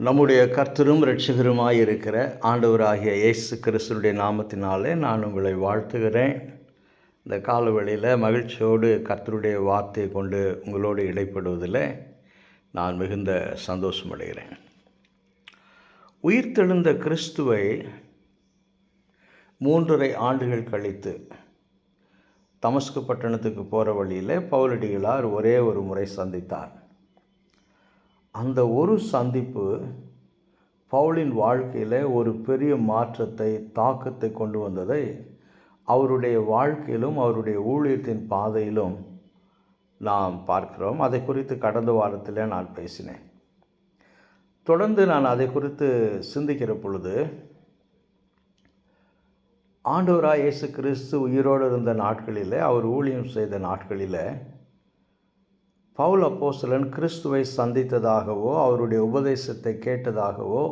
நம்முடைய கர்த்தரும் இரட்சகருமாய் இருக்கிற ஆண்டவராகிய இயேசு கிறிஸ்துடைய நாமத்தினாலே நான் உங்களை வாழ்த்துகிறேன். இந்த காலவெளியில் மகிழ்ச்சியோடு கர்த்தருடைய வார்த்தையை கொண்டு உங்களோடு இடைப்படுவதில் நான் மிகுந்த சந்தோஷமடைகிறேன். உயிர்த்தெழுந்த கிறிஸ்துவை 3.5 ஆண்டுகள் கழித்து தமஸ்கு பட்டணத்துக்கு போகிற வழியில் பவுலடிகளார் ஒரே ஒரு முறை சந்தித்தார். அந்த ஒரு சந்திப்பு பவுலின் வாழ்க்கையில் ஒரு பெரிய மாற்றத்தை, தாக்கத்தை கொண்டு வந்ததை அவருடைய வாழ்க்கையிலும் அவருடைய ஊழியத்தின் பாதையிலும் நாம் பார்க்கிறோம். அதை குறித்து கடந்த வாரத்தில் நான் பேசினேன். தொடர்ந்து நான் அதை குறித்து சிந்திக்கிற பொழுது, ஆண்டவராய் இயேசு கிறிஸ்து உயிரோடு இருந்த நாட்களில், அவர் ஊழியம் செய்த நாட்களில் பவுல் அப்போஸ்தலன் கிறிஸ்துவை சந்தித்ததாகவோ அவருடைய உபதேசத்தை கேட்டதாகவோ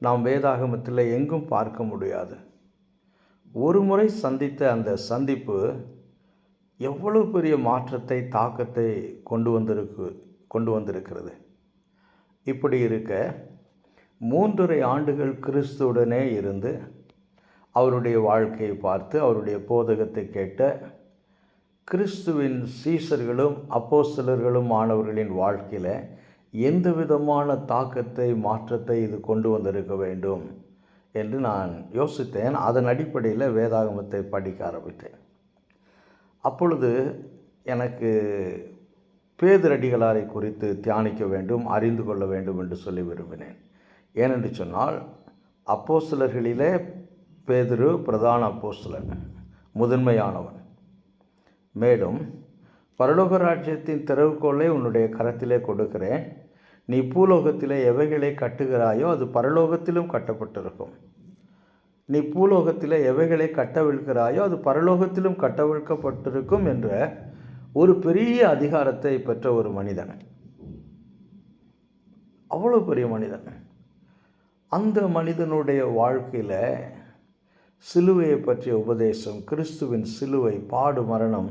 நாம் வேதாகமத்தில் எங்கும் பார்க்க முடியாது. ஒரு முறை சந்தித்த அந்த சந்திப்பு எவ்வளவு பெரிய மாற்றத்தை, தாக்கத்தை கொண்டு வந்திருக்கிறது. இப்படி இருக்க 3.5 ஆண்டுகள் கிறிஸ்துவுடனே இருந்து அவருடைய வாழ்க்கையை பார்த்து அவருடைய போதகத்தை கேட்ட கிறிஸ்துவின் சீஷர்களும் அப்போஸ்தலர்களும் ஆனவர்களின் வாழ்க்கையில் எந்த விதமான தாக்கத்தை, மாற்றத்தை இது கொண்டு வந்திருக்க வேண்டும் என்று நான் யோசித்தேன். அதன் அடிப்படையில் வேதாகமத்தை படிக்க ஆரம்பித்தேன். அப்பொழுது எனக்கு பேதுரடிகளாரை குறித்து தியானிக்க வேண்டும், அறிந்து கொள்ள வேண்டும் என்று சொல்லி விரும்பினேன். ஏனென்று சொன்னால், அப்போஸ்தலர்களிலே பேதுரு பிரதான அப்போஸ்தலன், முதன்மையானவன். மேலும் பரலோக ராஜ்யத்தின் திறவுகோலை உன்னுடைய கரத்திலே கொடுக்கிறேன், நீ பூலோகத்திலே எவைகளை கட்டுகிறாயோ அது பரலோகத்திலும் கட்டப்பட்டிருக்கும், நீ பூலோகத்திலே எவைகளை கட்டவிழ்கிறாயோ அது பரலோகத்திலும் கட்டவிழ்க்கப்பட்டிருக்கும் என்ற ஒரு பெரிய அதிகாரத்தை பெற்ற ஒரு மனிதன். அவ்வளோ பெரிய மனிதன். அந்த மனிதனுடைய வாழ்க்கையில் சிலுவையை பற்றிய உபதேசம், கிறிஸ்துவின் சிலுவை, பாடு, மரணம்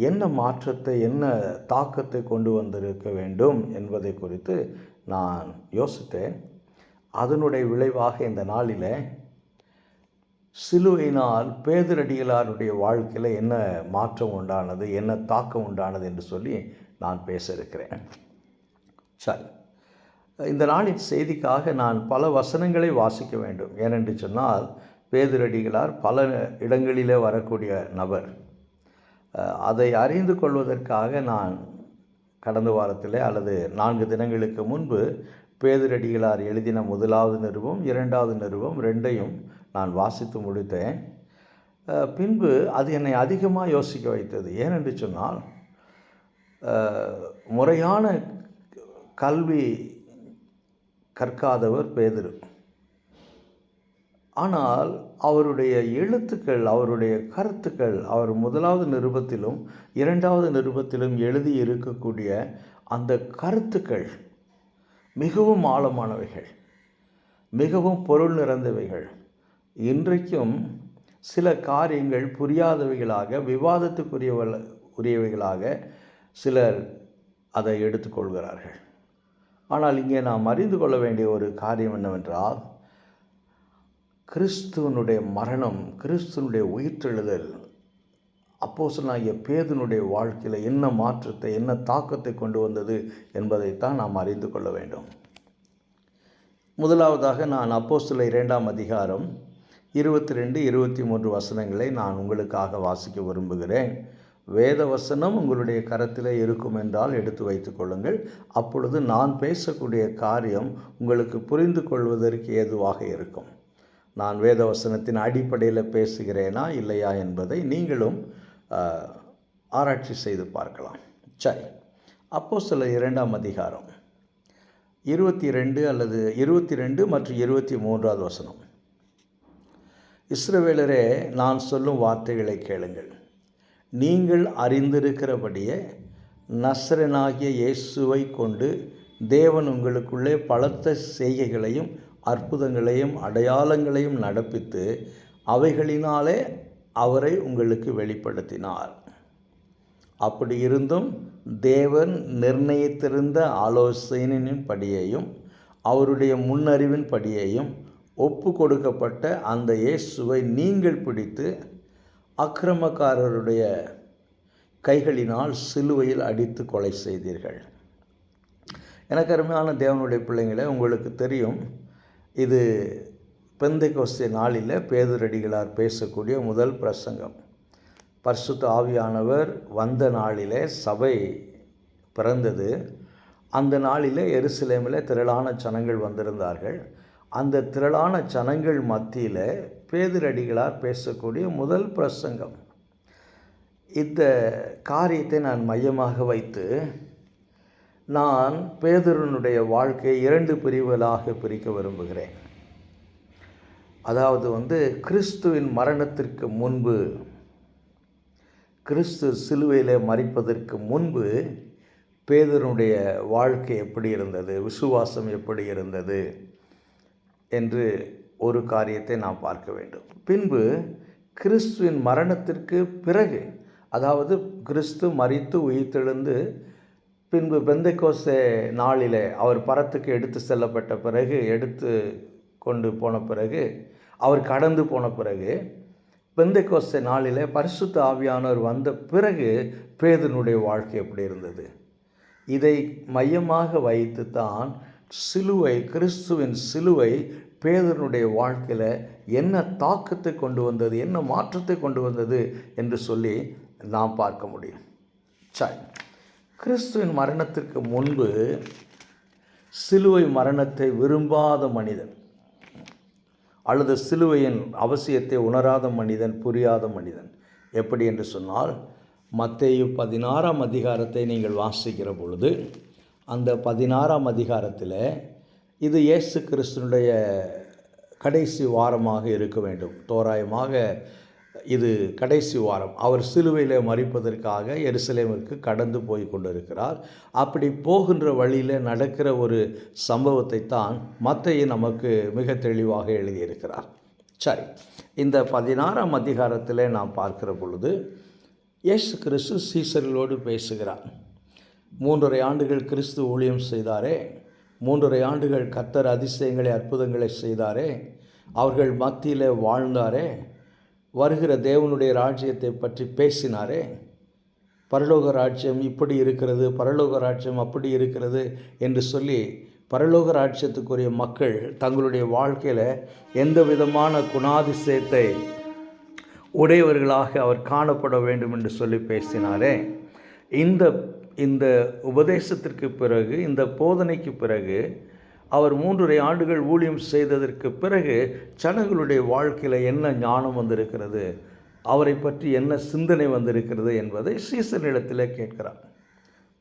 என்ன மாற்றத்தை, என்ன தாக்கத்தை கொண்டு வந்திருக்க வேண்டும் என்பதை குறித்து நான் யோசித்தேன். அதனுடைய விளைவாக இந்த நாளில் சிலுவையினால் பேதுரடிகளாருடைய வாழ்க்கையில் என்ன மாற்றம் உண்டானது, என்ன தாக்கம் உண்டானது என்று சொல்லி நான் பேச இருக்கிறேன். சரி, இந்த நாளின் செய்திக்காக நான் பல வசனங்களை வாசிக்க வேண்டும். ஏனென்று சொன்னால், பேதுரடிகளார் பல இடங்களிலே வரக்கூடிய நபர். அதை அறிந்து கொள்வதற்காக நான் கடந்த வாரத்தில் அல்லது 4 தினங்களுக்கு முன்பு பேதுரடிகளார் எழுதின 1வது நிருபம், 2வது நிருபம் 2ஐயும் நான் வாசித்து முடித்தேன். பின்பு அது என்னை அதிகமாக யோசிக்க வைத்தது. ஏனென்று சொன்னால், முறையான கல்வி கற்காதவர் பேதுரு. ஆனால் அவருடைய எழுத்துக்கள், அவருடைய கருத்துக்கள், அவர் 1வது நிருபத்திலும் 2வது நிருபத்திலும் எழுதி இருக்கக்கூடிய அந்த கருத்துக்கள் மிகவும் ஆழமானவைகள், மிகவும் பொருள் நிறைந்தவைகள். இன்றைக்கும் சில காரியங்கள் புரியாதவைகளாக, விவாதத்துக்குரியவைகளாக சிலர் அதை எடுத்துக்கொள்கிறார்கள். ஆனால் இங்கே நாம் அறிந்து கொள்ள வேண்டிய ஒரு காரியம் என்னவென்றால், கிறிஸ்துவனுடைய மரணம், கிறிஸ்துவனுடைய உயிர்த்தெழுதல் அப்போஸ்தலனாகிய பேதுருவினுடைய வாழ்க்கையில் என்ன மாற்றத்தை, என்ன தாக்கத்தை கொண்டு வந்தது என்பதைத்தான் நாம் அறிந்து கொள்ள வேண்டும். முதலாவதாக நான் அப்போஸ்தலர் 2ஆம் அதிகாரம் 22, 23 வசனங்களை நான் உங்களுக்காக வாசிக்க விரும்புகிறேன். வேத வசனம் உங்களுடைய கரத்தில் இருக்கும் என்றால் எடுத்து வைத்துக் கொள்ளுங்கள். அப்பொழுது நான் பேசக்கூடிய காரியம் உங்களுக்கு புரிந்து கொள்வதற்கு ஏதுவாக இருக்கும். நான் வேத வசனத்தின் அடிப்படையில் பேசுகிறேனா இல்லையா என்பதை நீங்களும் ஆராய்ச்சி செய்து பார்க்கலாம். சரி, அப்போஸ்தலர் 2ஆம் அதிகாரம் 22 அல்லது 22 மற்றும் 23வது வசனம். இஸ்ரவேலரே, நான் சொல்லும் வார்த்தைகளை கேளுங்கள். நீங்கள் அறிந்திருக்கிறபடியே நசரேயனாகிய இயேசுவை கொண்டு தேவன் உங்களுக்குள்ளே பலத்த செய்கைகளையும் அற்புதங்களையும் அடையாளங்களையும் நடப்பித்து அவைகளினாலே அவரை உங்களுக்கு வெளிப்படுத்தினார். அப்படி இருந்தும் தேவன் நிர்ணயித்திருந்த ஆலோசனையின்படியையும் அவருடைய முன்னறிவின் படியையும் ஒப்பு கொடுக்கப்பட்ட அந்த இயேசுவை நீங்கள் பிடித்து அக்கிரமக்காரருடைய கைகளினால் சிலுவையில் அடித்து கொலை செய்தீர்கள். எனக்கு அருமையான தேவனுடைய பிள்ளைங்களே, உங்களுக்கு தெரியும், இது பெந்தைக்கோஸ்தே நாளில் பேதுரடிகளார் பேசக்கூடிய முதல் பிரசங்கம். பரிசுத்த ஆவியானவர் வந்த நாளிலே சபை பிறந்தது. அந்த நாளிலே எருசலேமில் திரளான ஜனங்கள் வந்திருந்தார்கள். அந்த திரளான ஜனங்கள் மத்தியில் பேதுரடிகளார் பேசக்கூடிய முதல் பிரசங்கம். இந்த காரியத்தை நான் மையமாக வைத்து நான் பேதுருனுடைய வாழ்க்கையை 2 பிரிவுகளாக பிரிக்க விரும்புகிறேன். அதாவது கிறிஸ்துவின் மரணத்திற்கு முன்பு, கிறிஸ்து சிலுவையில் மரிப்பதற்கு முன்பு பேதுருனுடைய வாழ்க்கை எப்படி இருந்தது, விசுவாசம் எப்படி இருந்தது என்று ஒரு காரியத்தை நாம் பார்க்க வேண்டும். பின்பு கிறிஸ்துவின் மரணத்திற்கு பிறகு, அதாவது கிறிஸ்து மரித்து உயிர்த்தெழுந்து பின்பு பெந்தைக்கோஸ்தே நாளிலே அவர் பரத்துக்கு எடுத்து செல்லப்பட்ட பிறகு, எடுத்து கொண்டு போன பிறகு, அவர் கடந்து போன பிறகு, பெந்தைக்கோஸ்தே நாளிலே பரிசுத்த ஆவியானவர் வந்த பிறகு பேதுருனுடைய வாழ்க்கை எப்படி இருந்தது, இதை மையமாக வைத்து தான் சிலுவை, கிறிஸ்துவின் சிலுவை பேதுருனுடைய வாழ்க்கையில் என்ன தாக்கத்தை கொண்டு வந்தது, என்ன மாற்றத்தை கொண்டு வந்தது என்று சொல்லி நாம் பார்க்க முடியும். சரி, கிறிஸ்துவின் மரணத்திற்கு முன்பு சிலுவை மரணத்தை விரும்பாத மனிதன், அல்லது சிலுவையின் அவசியத்தை உணராத மனிதன், புரியாத மனிதன் எப்படி என்று சொன்னால், மத்தேயு 16ஆம் அதிகாரத்தை நீங்கள் வாசிக்கிற பொழுது, அந்த 16ஆம் அதிகாரத்தில் இது இயேசு கிறிஸ்துனுடைய கடைசி வாரமாக இருக்க வேண்டும். தோராயமாக இது கடைசி வாரம். அவர் சிலுவையில் மரிப்பதற்காக எருசலேமிற்கு கடந்து போய் கொண்டிருக்கிறார். அப்படி போகின்ற வழியில் நடக்கிற ஒரு சம்பவத்தை தான் மத்தேயு நமக்கு மிக தெளிவாக எழுதியிருக்கிறார். சரி, இந்த 16ஆம் அதிகாரத்தில் நாம் பார்க்கிற பொழுது இயேசு கிறிஸ்து சீசர்களோடு பேசுகிறார். 3.5 ஆண்டுகள் கிறிஸ்து ஊழியம் செய்தாரே, 3.5 ஆண்டுகள் கர்த்தர் அதிசயங்களை அற்புதங்களை செய்தாரே, அவர்கள் மத்தியில் வாழ்ந்தாரே, வருகிற தேவனுடைய ராஜ்யத்தை பற்றி பேசினாரே, பரலோக ராஜ்யம் இப்படி இருக்கிறது, பரலோக ராஜ்யம் அப்படி இருக்கிறது என்று சொல்லி பரலோக ராஜ்யத்துக்குரிய மக்கள் தங்களுடைய வாழ்க்கையில் எந்த விதமான குணாதிசயத்தை உடையவர்களாக அவர் காணப்பட வேண்டும் என்று சொல்லி பேசினாரே. இந்த உபதேசத்திற்கு பிறகு, இந்த போதனைக்கு பிறகு, அவர் 3.5 ஆண்டுகள் ஊழியம் செய்ததற்கு பிறகு ஜனங்களுடைய வாழ்க்கையில் என்ன ஞானம் வந்திருக்கிறது, அவரை பற்றி என்ன சிந்தனை வந்திருக்கிறது என்பதை சீசனிடத்தில் கேட்கிறார்.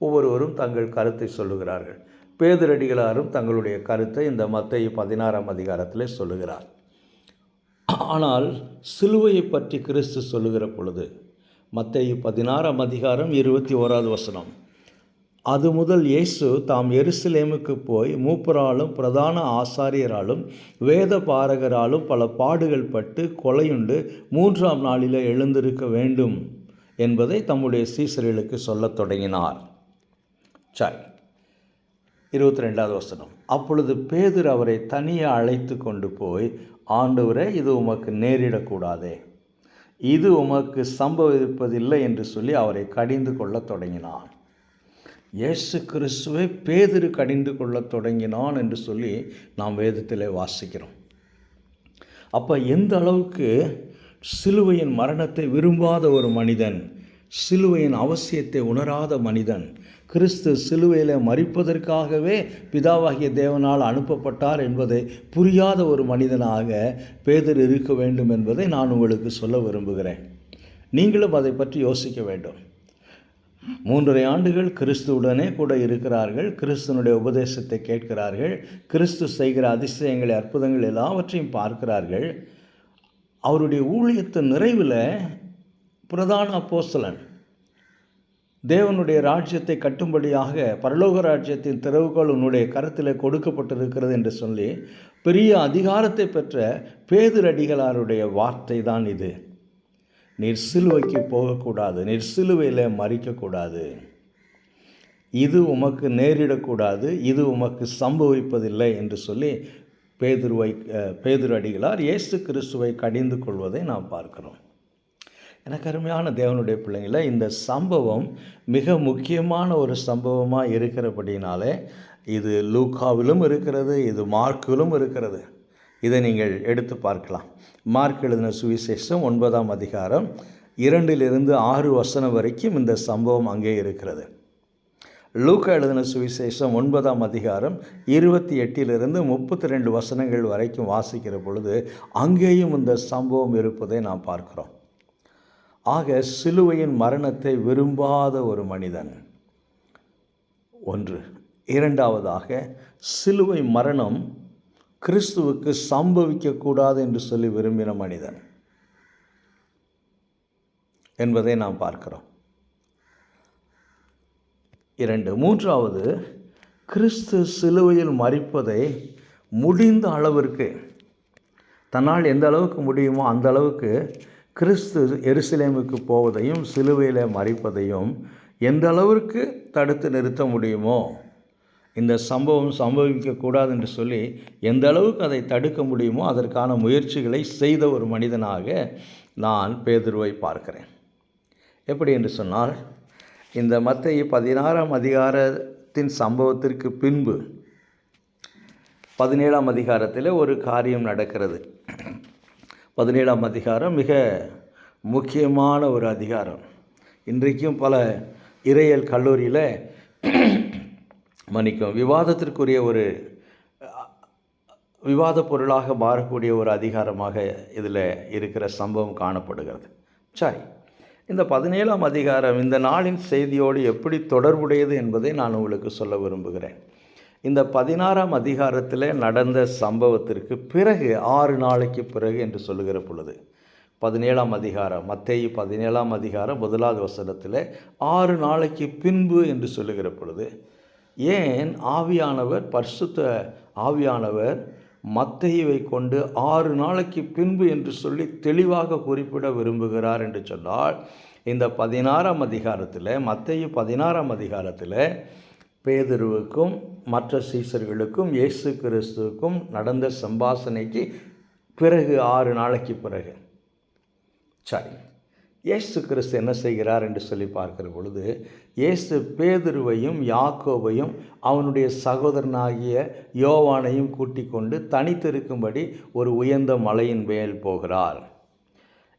ஒவ்வொருவரும் தங்கள் கருத்தை சொல்லுகிறார்கள். பேதுரடிகளாரும் தங்களுடைய கருத்தை இந்த மத்தேயு 16ஆம் அதிகாரத்தில் சொல்லுகிறார். ஆனால் சிலுவையை பற்றி கிறிஸ்து சொல்லுகிற பொழுது, மத்தேயு 16ஆம் அதிகாரம் 21வது வசனம், அது முதல் இயேசு தாம் எருசலேமுக்கு போய் மூப்பராலும் பிரதான ஆசாரியராலும் வேத பாரகராலும் பல பாடுகள் பட்டு கொலையுண்டு 3ஆம் நாளில் எழுந்திருக்க வேண்டும் என்பதை தம்முடைய சீசர்களுக்கு சொல்லத் தொடங்கினார். சரி, 22வது வசனம், அப்பொழுது பேதுரு அவரை தனியே அழைத்து கொண்டு போய், ஆண்டவரே, இது உமக்கு நேரிடக்கூடாதே, இது உமக்கு சம்பவிப்பதில்லை என்று சொல்லி அவரை கடிந்து கொள்ளத் தொடங்கினான். இயேசு கிறிஸ்துவை பேதுரு கடிந்து கொள்ளத் தொடங்கினான் என்று சொல்லி நாம் வேதத்தில் வாசிக்கிறோம். அப்போ எந்த அளவுக்கு சிலுவையின் மரணத்தை விரும்பாத ஒரு மனிதன், சிலுவையின் அவசியத்தை உணராத மனிதன், கிறிஸ்து சிலுவையில் மரிப்பதற்காகவே பிதாவாகிய தேவனால் அனுப்பப்பட்டார் என்பதை புரியாத ஒரு மனிதனாக பேதுரு இருக்க வேண்டும் என்பதை நான் உங்களுக்கு சொல்ல விரும்புகிறேன். நீங்களும் அதை பற்றி யோசிக்க வேண்டும். 3.5 ஆண்டுகள் கிறிஸ்துவுடனே கூட இருக்கிறார்கள், கிறிஸ்துவனுடைய உபதேசத்தை கேட்கிறார்கள், கிறிஸ்து செய்கிற அதிசயங்களை அற்புதங்கள் எல்லாவற்றையும் பார்க்கிறார்கள். அவருடைய ஊழியத்தின் நிறைவில் பிரதான அப்போஸ்தலன், தேவனுடைய ராஜ்யத்தை கட்டும்படியாக பரலோக ராஜ்யத்தின் திறவுகோல் உன்னுடைய கரத்தில் கொடுக்கப்பட்டிருக்கிறது என்று சொல்லி பெரிய அதிகாரத்தை பெற்ற பேதுரடிகளாருடைய வார்த்தை தான் இது. நீர் சிலுவைக்கு போகக்கூடாது, நீர் சிலுவையில் மரிக்கக்கூடாது. இது உமக்கு நேரிடக்கூடாது, இது உமக்கு சம்பவிப்பதில்லை என்று சொல்லி பேதுரு அடிகளார் இயேசு கிறிஸ்துவை கடிந்து கொள்வதை நாம் பார்க்கிறோம். எனக்கு அருமையான தேவனுடைய பிள்ளைங்கள, இந்த சம்பவம் மிக முக்கியமான ஒரு சம்பவமாக இருக்கிறபடினாலே இது லூக்காவிலும் இருக்கிறது, இது மார்க்கிலும் இருக்கிறது. இதை நீங்கள் எடுத்து பார்க்கலாம். மார்க் எழுதின சுவிசேஷம் 9ஆம் அதிகாரம் 2-6 வசனம் வரைக்கும் இந்த சம்பவம் அங்கே இருக்கிறது. லூக்கா எழுதின சுவிசேஷம் 9ஆம் அதிகாரம் 28-32 வசனங்கள் வரைக்கும் வாசிக்கிற பொழுது அங்கேயும் இந்த சம்பவம் இருப்பதை நாம் பார்க்கிறோம். ஆக சிலுவையின் மரணத்தை விரும்பாத ஒரு மனிதன் ஒன்று. இரண்டாவதாக, சிலுவை மரணம் கிறிஸ்துவுக்கு சம்பவிக்கக்கூடாது என்று சொல்லி விரும்பின மனிதன் என்பதை நாம் பார்க்கிறோம். 2. மூன்றாவது, கிறிஸ்து சிலுவையில் மரிப்பதை முடிந்த அளவிற்கு, தன்னால் எந்த அளவுக்கு முடியுமோ அந்த அளவுக்கு கிறிஸ்து எருசலேமுக்கு போவதையும் சிலுவையில் மரிப்பதையும் எந்த அளவிற்கு தடுத்து நிறுத்த முடியுமோ, இந்த சம்பவம் சம்பவிக்கக்கூடாது என்று சொல்லி எந்த அளவுக்கு அதை தடுக்க முடியுமோ அதற்கான முயற்சிகளை செய்த ஒரு மனிதனாக நான் பேதுருவை பார்க்கிறேன். எப்படி என்று சொன்னால், இந்த மத்தேயு 16ஆம் அதிகாரத்தின் சம்பவத்திற்கு பின்பு 17ஆம் அதிகாரத்தில் ஒரு காரியம் நடக்கிறது. 17ஆம் அதிகாரம் மிக முக்கியமான ஒரு அதிகாரம். இன்றைக்கும் பல இறையியல் கல்லூரியில் விவாதத்திற்குரிய ஒரு விவாத பொருளாக மாறக்கூடிய ஒரு அதிகாரமாக இதில் இருக்கிற சம்பவம் காணப்படுகிறது. சரி, இந்த 17ஆம் அதிகாரம் இந்த நாளின் செய்தியோடு எப்படி தொடர்புடையது என்பதை நான் உங்களுக்கு சொல்ல விரும்புகிறேன். இந்த 16ஆம் அதிகாரத்தில் நடந்த சம்பவத்திற்கு பிறகு 6 நாளைக்கு பிறகு என்று சொல்லுகிற பொழுது 17ஆம் அதிகாரம், மத்தேயு 17ஆம் அதிகாரம் 1வது வசனத்தில் 6 நாளைக்கு பின்பு என்று சொல்லுகிற பொழுது, ஏன் ஆவியானவர், பரிசுத்த ஆவியானவர் மத்தேயுவை கொண்டு 6 நாளைக்கு பின்பு என்று சொல்லி தெளிவாக குறிப்பிட விரும்புகிறார் என்று சொன்னால், இந்த 16ஆம் அதிகாரத்தில், மத்தேயு 16ஆம் அதிகாரத்தில் பேதுருவுக்கும் மற்ற சீசர்களுக்கும் இயேசு கிறிஸ்துவுக்கும் நடந்த சம்பாஷணைக்கு பிறகு 6 நாளைக்கு பிறகு. சரி, இயேசு கிறிஸ்து என்ன செய்கிறார் என்று சொல்லி பார்க்கிற பொழுது, இயேசு பேதுருவையும் யாக்கோபையும் அவனுடைய சகோதரனாகிய யோவானையும் கூட்டிக் கொண்டு தனித்திருக்கும்படி ஒரு உயர்ந்த மலையின் மேல் போகிறார்.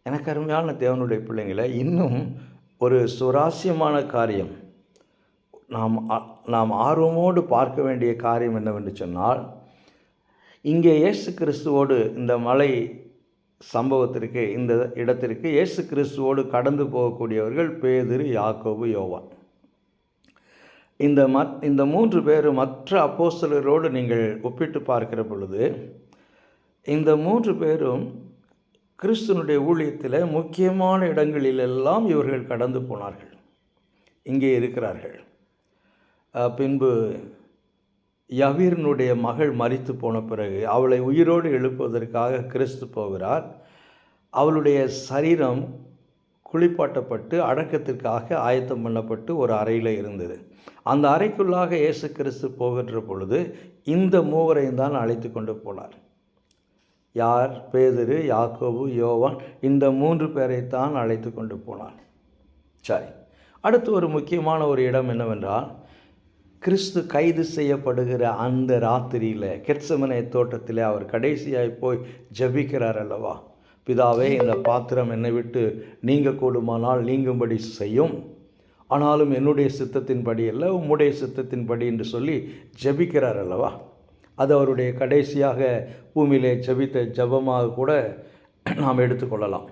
எனக்கு அருமையான தேவனுடைய பிள்ளைங்களை, இன்னும் ஒரு சுவாரஸ்யமான காரியம், நாம் ஆர்வமோடு பார்க்க வேண்டிய காரியம் என்னவென்று சொன்னால், இங்கே இயேசு கிறிஸ்துவோடு இந்த மலை சம்பவத்திற்கு, இந்த இடத்திற்கு இயேசு கிறிஸ்துவோடு கடந்து போகக்கூடியவர்கள் பேதுரு, யாக்கோபு, யோவான். இந்த 3 பேரும் மற்ற அப்போஸ்தலரோடு நீங்கள் ஒப்பிட்டு பார்க்கிற பொழுது, இந்த 3 பேரும் கிறிஸ்துவனுடைய ஊழியத்தில் முக்கியமான இடங்களிலெல்லாம் இவர்கள் கடந்து போனார்கள், இங்கே இருக்கிறார்கள். பின்பு யவீரனுடைய மகள் மரித்து போன பிறகு அவளை உயிரோடு எழுப்புவதற்காக கிறிஸ்து போகிறார். அவளுடைய சரீரம் குளிப்பாட்டப்பட்டு அடக்கத்திற்காக ஆயத்தம் பண்ணப்பட்டு ஒரு அறையில் இருந்தது. அந்த அறைக்குள்ளாக இயேசு கிறிஸ்து போகின்ற பொழுது இந்த 3 தான் அழைத்து கொண்டு போனார். யார்? பேதுரு, யாக்கோபு, யோவான். இந்த 3 பேரைத்தான் அழைத்து கொண்டு போனார். சரி, அடுத்து ஒரு முக்கியமான ஒரு இடம் என்னவென்றால், கிறிஸ்து கைது செய்யப்படுகிற அந்த ராத்திரியில் கெத்செமனே தோட்டத்தில் அவர் கடைசியாய் போய் ஜெபிக்கிறார் அல்லவா? பிதாவே, இந்த பாத்திரம் என்னை விட்டு நீங்க கூடுமானால் நீங்கும்படி செய்யும், ஆனாலும் என்னுடைய சித்தத்தின்படி அல்ல, உம்முடைய சித்தத்தின்படி என்று சொல்லி ஜெபிக்கிறார் அல்லவா? அது அவருடைய கடைசியாக பூமியிலே ஜெபித்த ஜெபமாக கூட நாம் எடுத்துக்கொள்ளலாம்.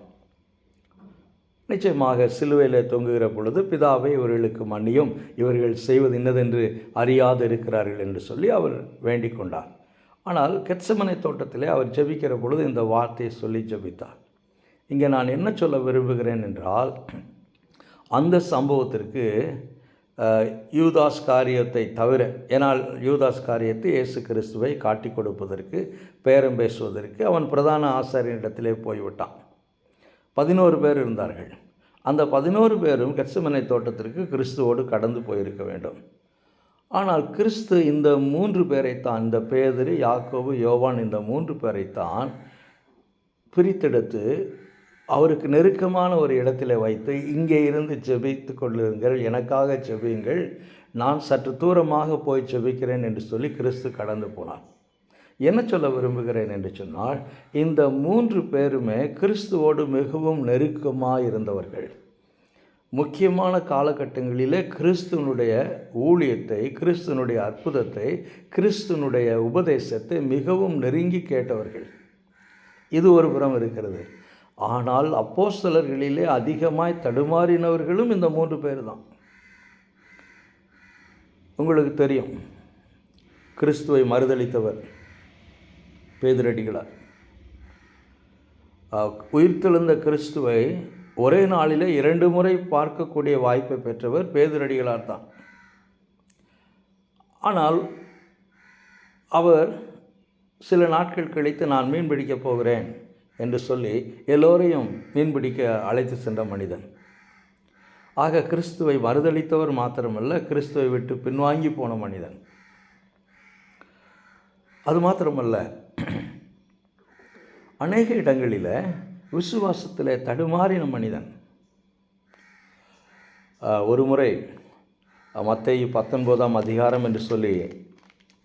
நிச்சயமாக சிலுவையில் தொங்குகிற பொழுது, பிதாவை இவர்களுக்கு மன்னியும், இவர்கள் செய்வது இன்னதென்று அறியாது இருக்கிறார்கள் என்று சொல்லி அவர் வேண்டிக் கொண்டார். ஆனால் கெத்செமனே தோட்டத்திலே அவர் ஜெபிக்கிற பொழுது இந்த வார்த்தையை சொல்லி ஜெபித்தார். இங்கே நான் என்ன சொல்ல விரும்புகிறேன் என்றால், அந்த சம்பவத்திற்கு யூதாஸ் காரியத்தை தவிர, ஏனால் யூதாஸ் காரியத்தை இயேசு கிறிஸ்துவை காட்டி கொடுப்பதற்கு, பேரம் பேசுவதற்கு அவன் பிரதான ஆசாரியனிடத்திலே போய்விட்டான். 11 பேர் இருந்தார்கள். அந்த 11 பேரும் கெத்செமனே தோட்டத்திற்கு கிறிஸ்துவோடு கடந்து போயிருக்க வேண்டும். ஆனால் கிறிஸ்து இந்த 3 பேரைத்தான், இந்த பேதுரு, யாக்கோபு, யோவான், இந்த 3 பேரைத்தான் பிரித்தெடுத்து அவருக்கு நெருக்கமான ஒரு இடத்துல வைத்து, இங்கே இருந்து ஜெபித்து கொள்ளுங்கள், எனக்காக ஜெபியுங்கள், நான் சற்று தூரமாக போய் ஜெபிக்கிறேன் என்று சொல்லி கிறிஸ்து கடந்து போனார். என்ன சொல்ல விரும்புகிறேன் என்று சொன்னால், இந்த 3 பேருமே கிறிஸ்துவோடு மிகவும் நெருக்கமாக இருந்தவர்கள். முக்கியமான காலகட்டங்களிலே கிறிஸ்துவனுடைய ஊழியத்தை, கிறிஸ்துவனுடைய அற்புதத்தை, கிறிஸ்துவனுடைய உபதேசத்தை மிகவும் நெருங்கி கேட்டவர்கள். இது ஒரு புறம் இருக்கிறது. ஆனால் அப்போஸ்தலர்களிலே அதிகமாய் தடுமாறினவர்களும் இந்த 3 பேர் தான். உங்களுக்கு தெரியும், கிறிஸ்துவை மறுதலித்தவர் பேதுரடிகளார். உயிர்த்தெழுந்த கிறிஸ்துவை ஒரே நாளிலே 2 முறை பார்க்கக்கூடிய வாய்ப்பை பெற்றவர் பேதுரடிகளார் தான். ஆனால் அவர் சில நாட்கள் கழித்து நான் மீன் பிடிக்கப் போகிறேன் என்று சொல்லி எல்லோரையும் மீன்பிடிக்க அழைத்து சென்ற மனிதன். ஆக கிறிஸ்துவை மறுதலித்தவர் மாத்திரமல்ல, கிறிஸ்துவை விட்டு பின்வாங்கி போன மனிதன். அது மாத்திரமல்ல, அநேக இடங்களில் விசுவாசத்தில் தடுமாறின மனிதன். ஒரு முறை மத்தேயு 19ஆம் அதிகாரம் என்று சொல்லி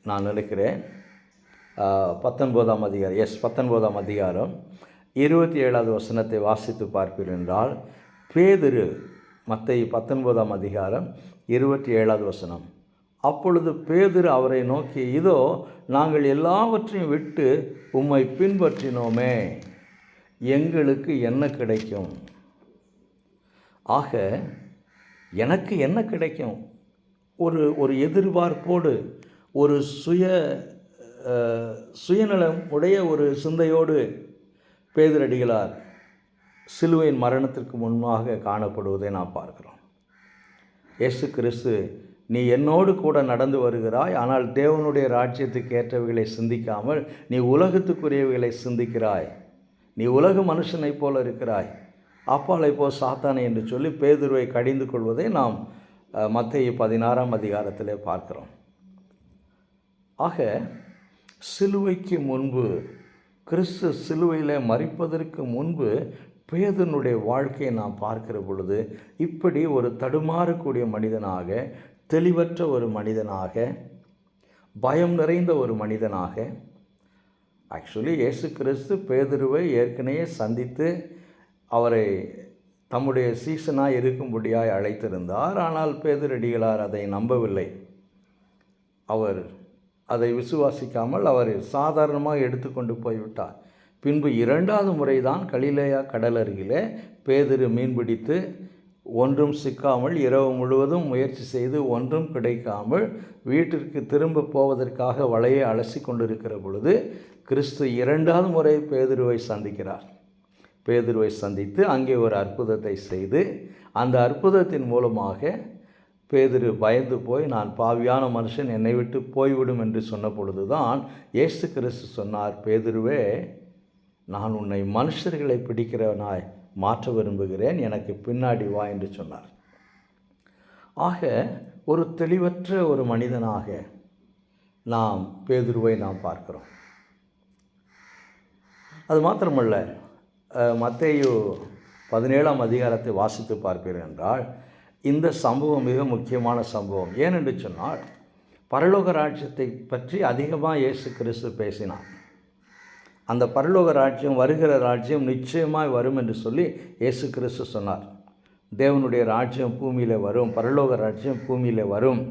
நான் நினைக்கிறேன், 19ஆம் அதிகாரம், 19ஆம் அதிகாரம் 27வது வசனத்தை வாசித்து பார்ப்பீர்கள் என்றால், பேதுரு, மத்தேயு 19ஆம் அதிகாரம் 27வது வசனம், அப்பொழுது பேதுரு அவரை நோக்கி, இதோ நாங்கள் எல்லாவற்றையும் விட்டு உம்மை பின்பற்றினோமே, எங்களுக்கு என்ன கிடைக்கும்? ஆக எனக்கு என்ன கிடைக்கும்? ஒரு எதிர்பார்ப்போடு, ஒரு சுயநலம் உடைய ஒரு சிந்தையோடு பேதுரடிகளார் சிலுவையின் மரணத்திற்கு முன்பாக காணப்படுவதை நாம் பார்க்கிறோம். இயேசு கிறிஸ்து, நீ என்னோடு கூட நடந்து வருகிறாய், ஆனால் தேவனுடைய ராஜ்யத்துக்கு ஏற்றவைகளை சிந்திக்காமல் நீ உலகத்துக்குரியவைகளை சிந்திக்கிறாய், நீ உலக மனுஷனைப் போல இருக்கிறாய், அப்பாலை போ சாத்தானே என்று சொல்லி பேதுருவை கடிந்து கொள்வதை நாம் மத்தேயு 16ஆம் அதிகாரத்திலே பார்க்கிறோம். ஆக சிலுவைக்கு முன்பு, கிறிஸ்து சிலுவையில் மரிப்பதற்கு முன்பு பேதுருனுடைய வாழ்க்கையை நாம் பார்க்கிற பொழுது இப்படி ஒரு தடுமாறக்கூடிய மனிதனாக, தெளிவற்ற ஒரு மனிதனாக, பயம் நிறைந்த ஒரு மனிதனாக, ஆக்சுவலி இயேசு கிறிஸ்து பேதுருவை ஏற்கனவே சந்தித்து அவரை தம்முடைய சீசனாக இருக்கும்படியாய் அழைத்திருந்தார். ஆனால் பேதுரடிகளார் அதை நம்பவில்லை. அவர் அதை விசுவாசிக்காமல் அவர் சாதாரணமாக எடுத்துக்கொண்டு போய்விட்டார். பின்பு 2வது முறைதான் கலிலேயா கடல் அருகிலே பேதுரு மீன்பிடித்து ஒன்றும் சிக்காமல் இரவு முழுவதும் முயற்சி செய்து ஒன்றும் கிடைக்காமல் வீட்டிற்கு திரும்ப போவதற்காக வலையை அலசி கொண்டிருக்கிற பொழுது கிறிஸ்து 2வது முறை பேதுருவை சந்திக்கிறார். பேதுருவை சந்தித்து அங்கே ஒரு அற்புதத்தை செய்து, அந்த அற்புதத்தின் மூலமாக பேதுரு பயந்து போய், நான் பாவியான மனுஷன், என்னை விட்டு போய்விடும் என்று சொன்ன பொழுதுதான் இயேசு கிறிஸ்து சொன்னார், பேதுருவே, நான் உன்னை மனுஷர்களை பிடிக்கிறவனாய் மாற்ற விரும்புகிறேன், எனக்கு பின்னாடி வா என்று சொன்னார். ஆக ஒரு தெளிவற்ற ஒரு மனிதனாக நாம் பேதுருவை நாம் பார்க்கிறோம். அது மாத்திரமல்ல, மத்தேயு 17ஆம் அதிகாரத்தை வாசித்து பார்ப்பீர்கள் என்றால், இந்த சம்பவம் மிக முக்கியமான சம்பவம். ஏனென்று சொன்னால், பரலோக ராஜ்யத்தை பற்றி அதிகமாக இயேசு கிறிஸ்து பேசினார். அந்த பரலோக ராஜ்யம், வருகிற ராஜ்யம் நிச்சயமாய் வரும் என்று சொல்லி இயேசு கிறிஸ்து சொன்னார். தேவனுடைய ராஜ்யம் பூமியில் வரும், பரலோக ராஜ்யம் பூமியில் வரும்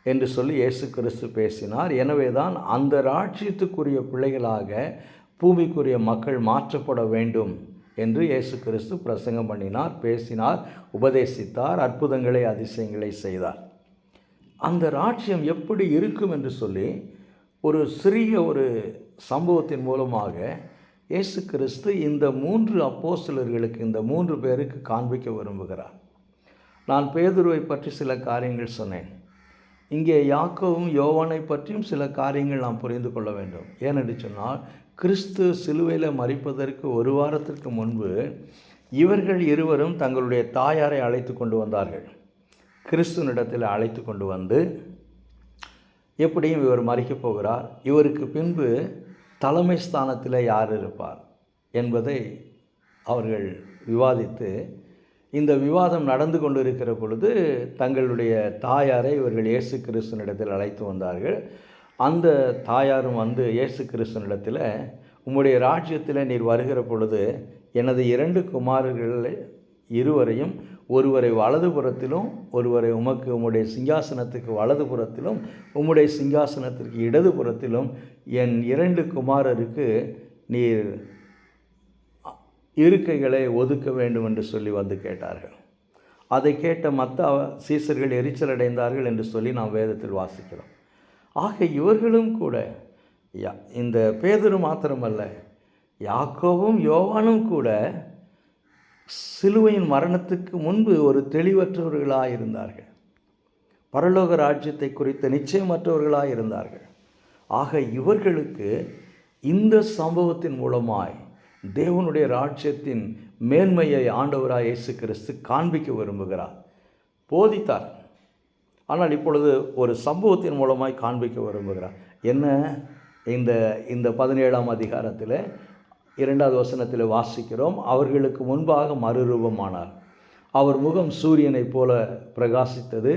என்று சொல்லி இயேசு கிறிஸ்து பேசினார். எனவே தான் அந்த ராஜ்யத்துக்குரிய பிள்ளைகளாக பூமிக்குரிய மக்கள் மாற்றப்பட வேண்டும் என்று இயேசு கிறிஸ்து பிரசங்கம் பண்ணினார், பேசினார், உபதேசித்தார், அற்புதங்களை, அதிசயங்களை செய்தார். அந்த ராஜ்யம் எப்படி இருக்கும் என்று சொல்லி ஒரு சிறிய ஒரு சம்பவத்தின் மூலமாக இயேசு கிறிஸ்து இந்த 3 அப்போஸ்தலர்களுக்கு, இந்த 3 பேருக்கு காண்பிக்க விரும்புகிறார். நான் பேதுருவை பற்றி சில காரியங்கள் சொன்னேன். இங்கே யாக்கோவும் யோவானை பற்றியும் சில காரியங்கள் நாம் புரிந்து கொள்ள வேண்டும். ஏனென்று சொன்னால், கிறிஸ்து சிலுவையில் மரிப்பதற்கு 1 வாரத்திற்கு முன்பு இவர்கள் இருவரும் தங்களுடைய தாயாரை அழைத்து கொண்டு வந்தார்கள். கிறிஸ்துவனிடத்தில் அழைத்து கொண்டு வந்து எப்படியும் இவர் மறிக்கப் போகிறார், இவருக்கு பின்பு தலைமை ஸ்தானத்தில் யார் இருப்பார் என்பதை அவர்கள் விவாதித்து, இந்த விவாதம் நடந்து கொண்டிருக்கிற பொழுது தங்களுடைய தாயாரை இவர்கள் இயேசு கிறிஸ்துவனிடத்தில் அழைத்து வந்தார்கள். அந்த தாயாரும் வந்து இயேசு கிறிஸ்துவனிடத்தில், உம்முடைய ராஜ்யத்தில் நீர் வருகிற பொழுது எனது 2 குமாரர்கள் இருவரையும், ஒருவரை வலதுபுறத்திலும் ஒருவரை உம்முடைய சிங்காசனத்துக்கு வலதுபுறத்திலும் உம்முடைய சிங்காசனத்திற்கு இடதுபுறத்திலும் என் 2 குமாரருக்கு நீர் இருக்கைகளை ஒதுக்க வேண்டும் என்று சொல்லி வந்து கேட்டார்கள். அதை கேட்ட மற்ற சீசர்கள் எரிச்சல் அடைந்தார்கள் என்று சொல்லி நாம் வேதத்தில் வாசிக்கிறோம். ஆக இவர்களும் கூட, இந்த பேதுரு மாத்திரமல்ல, யாக்கோவும் யோவானும் கூட சிலுவையின் மரணத்துக்கு முன்பு ஒரு தெளிவற்றவர்களாக இருந்தார்கள். பரலோக ராஜ்யத்தை குறித்த நிச்சயமற்றவர்களாக இருந்தார்கள். ஆக இவர்களுக்கு இந்த சம்பவத்தின் மூலமாய் தேவனுடைய ராஜ்யத்தின் மேன்மையை ஆண்டவராய் இயேசு கிறிஸ்து காண்பிக்க விரும்புகிறார். போதித்தார், ஆனால் இப்பொழுது ஒரு சம்பவத்தின் மூலமாய் காண்பிக்க விரும்புகிறார். என்ன? இந்த 17ஆம் அதிகாரத்தில் 2வது வசனத்தில் வாசிக்கிறோம், அவர்களுக்கு முன்பாக மறுரூபமானார். அவர் முகம் சூரியனைப் போல பிரகாசித்தது,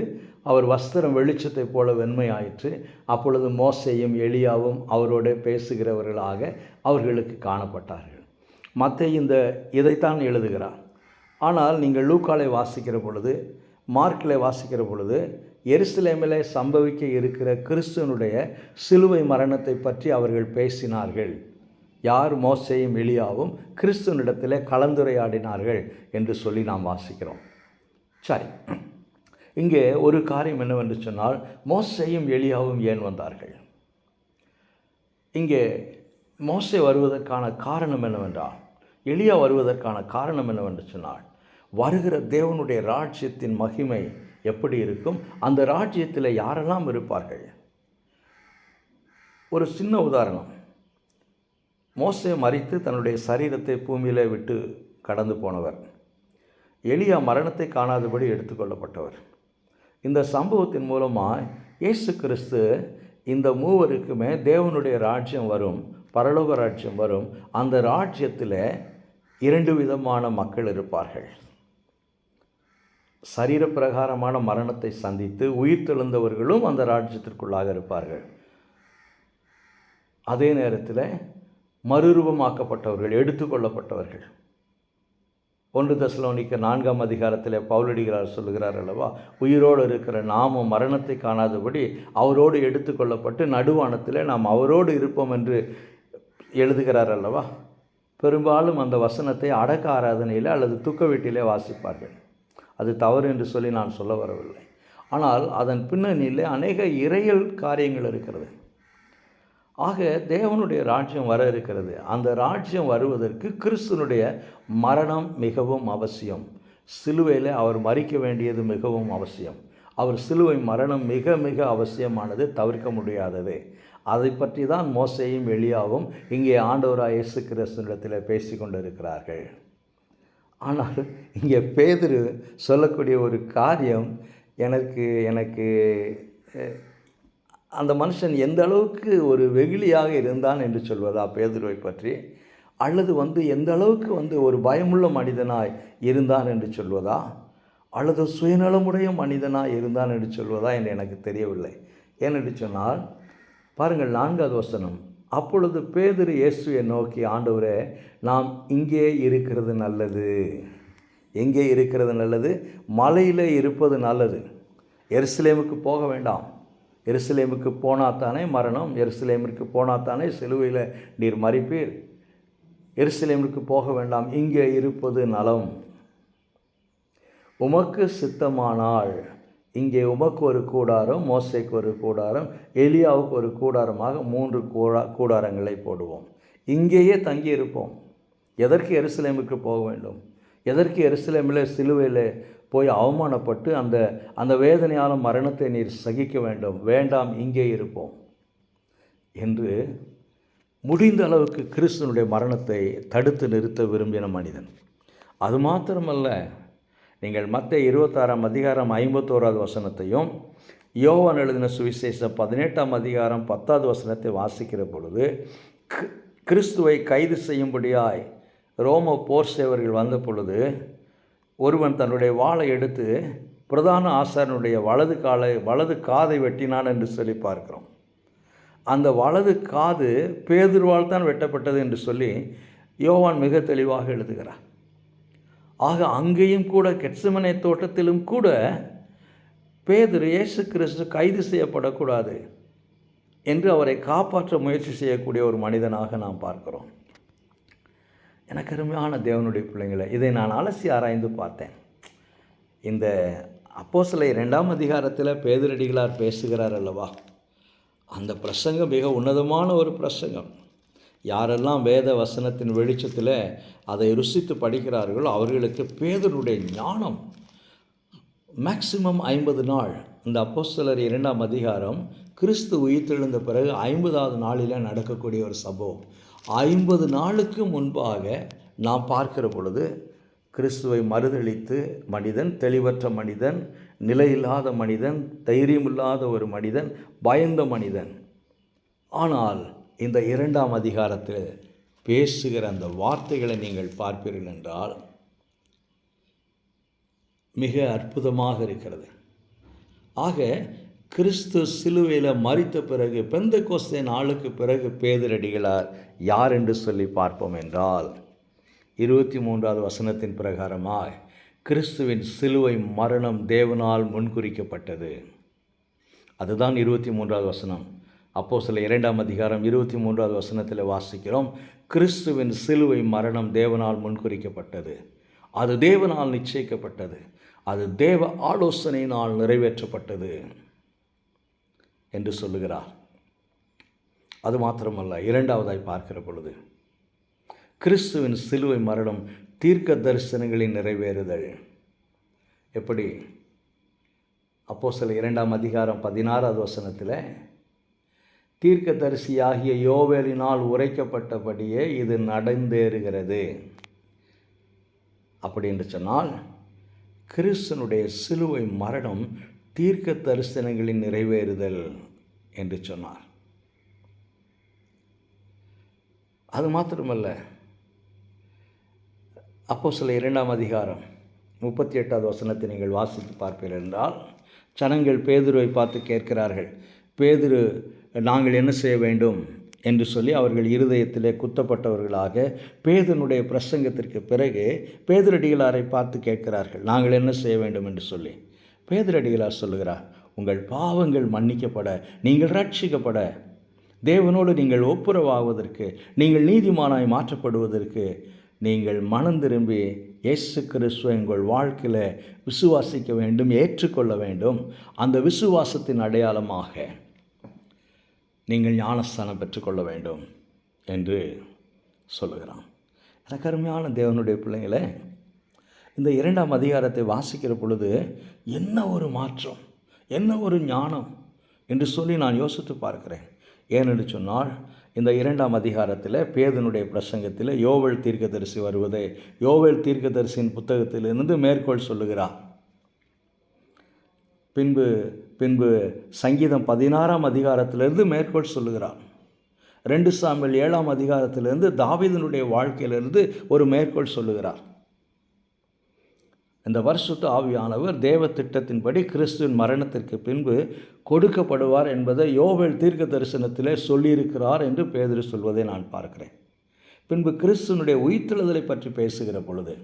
அவர் வஸ்திரம் வெளிச்சத்தைப் போல வெண்மையாயிற்று. அப்பொழுது மோசேயும் எலியாவும் அவரோடு பேசுகிறவர்களாக அவர்களுக்கு காணப்பட்டார்கள். மத்தேயு இதைத்தான் எழுதுகிறார். ஆனால் நீங்கள் லூக்காலை வாசிக்கிற பொழுது, மார்க்கில் வாசிக்கிற பொழுது, எருசலேமிலே சம்பவிக்க இருக்கிற கிறிஸ்துவனுடைய சிலுவை மரணத்தை பற்றி அவர்கள் பேசினார்கள். யார்? மோசேயும் எலியாவும் கிறிஸ்துவனிடத்தில் கலந்துரையாடினார்கள் என்று சொல்லி நாம் வாசிக்கிறோம். சரி, இங்கே ஒரு காரியம் என்னவென்று சொன்னால், மோசேயும் எலியாவும் ஏன் வந்தார்கள்? இங்கே மோசே வருவதற்கான காரணம் என்னவென்றால், எலியா வருவதற்கான காரணம் என்னவென்று சொன்னால், வருகிற தேவனுடைய ராஜ்யத்தின் மகிமை எப்படி இருக்கும், அந்த ராஜ்யத்தில் யாரெல்லாம் இருப்பார்கள். ஒரு சின்ன உதாரணம். மோசே மரித்து தன்னுடைய சரீரத்தை பூமியிலே விட்டு கடந்து போனவர். எலியா மரணத்தை காணாதபடி எடுத்துக்கொள்ளப்பட்டவர். இந்த சம்பவத்தின் மூலமாக இயேசு கிறிஸ்து இந்த மூவருக்குமே தேவனுடைய ராஜ்யம் வரும், பரலோக ராஜ்யம் வரும். அந்த ராஜ்யத்தில் 2 விதமான மக்கள் இருப்பார்கள். சரீரப்பிரகாரமான மரணத்தை சந்தித்து உயிர் தெழுந்தவர்களும் அந்த ராஜ்யத்திற்குள்ளாக இருப்பார்கள். அதே நேரத்தில் மறுரூபமாக்கப்பட்டவர்கள், எடுத்துக்கொள்ளப்பட்டவர்கள். 1 தெசலோனிக்கர் 4ஆம் அதிகாரத்தில் பவுலடிகளார் சொல்லுகிறார் அல்லவா, உயிரோடு இருக்கிற நாமும் மரணத்தை காணாதபடி அவரோடு எடுத்துக்கொள்ளப்பட்டு நடுவானத்தில் நாம் அவரோடு இருப்போம் என்று எழுதுகிறார் அல்லவா. பெரும்பாலும் அந்த வசனத்தை அடக்க ஆராதனையில் அல்லது துக்க வீட்டிலே வாசிப்பார்கள். அது தவறு என்று சொல்லி நான் சொல்ல வரவில்லை. ஆனால் அதன் பின்னணியில் அநேக இறையல் காரியங்கள் இருக்கிறது. ஆக தேவனுடைய ராஜ்யம் வர இருக்கிறது. அந்த ராஜ்யம் வருவதற்கு கிறிஸ்துவனுடைய மரணம் மிகவும் அவசியம். சிலுவையில் அவர் மரிக்க வேண்டியது மிகவும் அவசியம். அவர் சிலுவை மரணம் மிக மிக அவசியமானது, தவிர்க்க முடியாதது. அதை பற்றி தான் மோசேயும் எலியாவும் இங்கே ஆண்டவராய் இயேசு கிறிஸ்துவிடத்தில் பேசி கொண்டிருக்கிறார்கள். ஆனால் இங்கே பேதுரு சொல்லக்கூடிய ஒரு காரியம் எனக்கு அந்த மனுஷன் எந்த அளவுக்கு ஒரு வெகுளியாக இருந்தான் என்று சொல்வதா பேதுருவை பற்றி, அல்லது எந்த அளவுக்கு ஒரு பயமுள்ள மனிதனாய் இருந்தான் என்று சொல்வதா, அல்லது சுயநலமுடைய மனிதனாய் இருந்தான் என்று சொல்வதா என்று எனக்கு தெரியவில்லை. ஏனென்று சொன்னால் பாருங்கள், 4வது வசனம், அப்பொழுது பேதுரு இயேசுவை நோக்கி, ஆண்டவரே, நாம் இங்கே இருக்கிறது நல்லது. எங்கே இருக்கிறது நல்லது? மலையில் இருப்பது நல்லது. எருசலேமுக்கு போக வேண்டாம். எருசலேமுக்கு போனாத்தானே மரணம், எருசலேமிற்கு போனாத்தானே சிலுவையில் நீர் மரிப்பீர். எருசலேமுக்கு போக வேண்டாம், இங்கே இருப்பது நலம். உமக்கு சித்தமானால் இங்கே உமக்கு ஒரு கூடாரம், மோசேக்கு ஒரு கூடாரம், எலியாவுக்கு ஒரு கூடாரமாக 3 கூடாரங்களை போடுவோம். இங்கேயே தங்கியிருப்போம். எதற்கு எருசலேமுக்கு போக வேண்டும்? எதற்கு எருசலேமில் சிலுவையில் போய் அவமானப்பட்டு அந்த வேதனையான மரணத்தை நீர் சகிக்க வேண்டும்? வேண்டாம், இங்கே இருப்போம் என்று முடிந்த அளவுக்கு கிறிஸ்துவனுடைய மரணத்தை தடுத்து நிறுத்த விரும்பின மனிதன். அது மாத்திரமல்ல, நீங்கள் மத்தேயு 26ஆம் அதிகாரம் 51வது வசனத்தையும் யோவான் எழுதின சுவிசேஷம் 18ஆம் அதிகாரம் 10வது வசனத்தை வாசிக்கிற பொழுது, கிறிஸ்துவை கைது செய்யும்படியாய் ரோம போர் சேவர்கள் வந்த பொழுது ஒருவன் தன்னுடைய வாளை எடுத்து பிரதான ஆசாரியனுடைய வலது காதை வெட்டினான் என்று சொல்லி பார்க்கிறோம். அந்த வலது காது பேதுருவால் தான் வெட்டப்பட்டது என்று சொல்லி யோவான் மிக தெளிவாக எழுதுகிறார். ஆக அங்கேயும் கூட கெத்செமனே தோட்டத்திலும் கூட பேதுரு இயேசு கிறிஸ்து கைது செய்யப்படக்கூடாது என்று அவரை காப்பாற்ற முயற்சி செய்யக்கூடிய ஒரு மனிதனாக நாம் பார்க்கிறோம். எனக்கு அருமையான தேவனுடைய பிள்ளைங்களை, இதை நான் அலசி ஆராய்ந்து பார்த்தேன். இந்த அப்போஸ்தலர் 2ஆம் அதிகாரத்தில் பேதுரடிகளார் பேசுகிறார் அல்லவா, அந்த பிரசங்கம் மிக உன்னதமான ஒரு பிரசங்கம். யாரெல்லாம் வேத வசனத்தின் வெளிச்சத்தில் அதை ருசித்து படிக்கிறார்களோ அவர்களுக்கு பேதுருடைய ஞானம் மேக்சிமம் 50 நாள். இந்த அப்போஸ்தலர் 2ஆம் அதிகாரம் கிறிஸ்து உயிர்த்தெழுந்த பிறகு 50வது நாளில் நடக்கக்கூடிய ஒரு சம்பவம். 50 நாளுக்கு முன்பாக நாம் பார்க்கிற பொழுது கிறிஸ்துவை மறுதளித்து மனிதன், தெளிவற்ற மனிதன், நிலையில்லாத மனிதன், தைரியமில்லாத ஒரு மனிதன், பயந்த மனிதன். ஆனால் இந்த 2ஆம் அதிகாரத்தில் பேசுகிற அந்த வார்த்தைகளை நீங்கள் பார்ப்பீர்கள் என்றால் மிக அற்புதமாக இருக்கிறது. ஆக கிறிஸ்து சிலுவையில் மரித்த பிறகு பெந்தெக்கோஸ்தே நாளுக்கு பிறகு பேதுரடிகளார் யார் என்று சொல்லி பார்ப்போம் என்றால் 23வது வசனத்தின் பிரகாரமாக கிறிஸ்துவின் சிலுவை மரணம் தேவனால் முன்குறிக்கப்பட்டது. அதுதான் 23வது வசனம். அப்போஸ்தலர் 2ஆம் அதிகாரம் 23வது வசனத்தில் வாசிக்கிறோம், கிறிஸ்துவின் சிலுவை மரணம் தேவனால் முன்குறிக்கப்பட்டது, அது தேவனால் நிச்சயிக்கப்பட்டது, அது தேவ ஆலோசனையினால் நிறைவேற்றப்பட்டது என்று சொல்லுகிறார். அது மாத்திரமல்ல, 2வதாய் பார்க்கிற பொழுது கிறிஸ்துவின் சிலுவை மரணம் தீர்க்க தரிசனங்களின் நிறைவேறுதல். எப்படி? அப்போஸ்தலர் 2ஆம் அதிகாரம் 16வது வசனத்தில் தீர்க்க தரிசியாகிய யோவேலினால் உரைக்கப்பட்டபடியே இது நடந்தேறுகிறது. அப்படி என்று சொன்னால் கிறிஸ்தனுடைய சிலுவை மரணம் தீர்க்க தரிசனங்களின் நிறைவேறுதல் என்று சொன்னார். அது மாத்திரமல்ல, அப்போஸ்தலர் 2ஆம் அதிகாரம் 38வது வசனத்தை நீங்கள் வாசித்து பார்ப்பீர்கள் என்றால், ஜனங்கள் பேதுருவை பார்த்து கேட்கிறார்கள், பேதுரு நாங்கள் என்ன செய்ய வேண்டும் என்று சொல்லி அவர்கள் இருதயத்திலே குத்தப்பட்டவர்களாக பேதுருனுடைய பிரசங்கத்திற்கு பிறகு பேதுரடிகளாரை பார்த்து கேட்கிறார்கள், நாங்கள் என்ன செய்ய வேண்டும் என்று சொல்லி. பேதுரடிகளார் சொல்லுகிறார், உங்கள் பாவங்கள் மன்னிக்கப்பட, நீங்கள் ரட்சிக்கப்பட, தேவனோடு நீங்கள் ஒப்புரவாகுவதற்கு, நீங்கள் நீதிமானாய் மாற்றப்படுவதற்கு நீங்கள் மனம் திரும்பி இயேசு கிறிஸ்துவை உங்கள் வாழ்க்கையில் விசுவாசிக்க வேண்டும், ஏற்றுக்கொள்ள வேண்டும். அந்த விசுவாசத்தின் அடையாளமாக நீங்கள் ஞானஸ்தானம் பெற்றுக்கொள்ள வேண்டும் என்று சொல்லுகிறான். எனக்கு அருமையான தேவனுடைய பிள்ளைங்களே, இந்த 2ஆம் அதிகாரத்தை வாசிக்கிற பொழுது என்ன ஒரு மாற்றம், என்ன ஒரு ஞானம் என்று சொல்லி நான் யோசித்து பார்க்கிறேன். ஏனென்று சொன்னால், இந்த 2ஆம் அதிகாரத்தில் பேதுனுடைய பிரசங்கத்தில் யோவேல் தீர்க்கதரிசி வருவதை யோவேல் தீர்க்கதரிசியின் புத்தகத்திலிருந்து மேற்கோள் சொல்லுகிறார். பின்பு சங்கீதம் 16ஆம் அதிகாரத்திலிருந்து மேற்கோள் சொல்லுகிறார். 2 சாமுவேல் 7ஆம் அதிகாரத்திலிருந்து தாவீதினுடைய வாழ்க்கையிலிருந்து ஒரு மேற்கோள் சொல்லுகிறார். இந்த பரிசுத்த ஆவியானவர் தேவ திட்டத்தின்படி கிறிஸ்துவின் மரணத்திற்கு பின்பு கொடுக்கப்படுவார் என்பதை யோவேல் தீர்க்க தரிசனத்திலே சொல்லியிருக்கிறார் என்று பேதுரு சொல்வதை நான் பார்க்கிறேன். பின்பு கிறிஸ்துவனுடைய உயிர்த்தெழுதலை பற்றி பேசுகிற பொழுது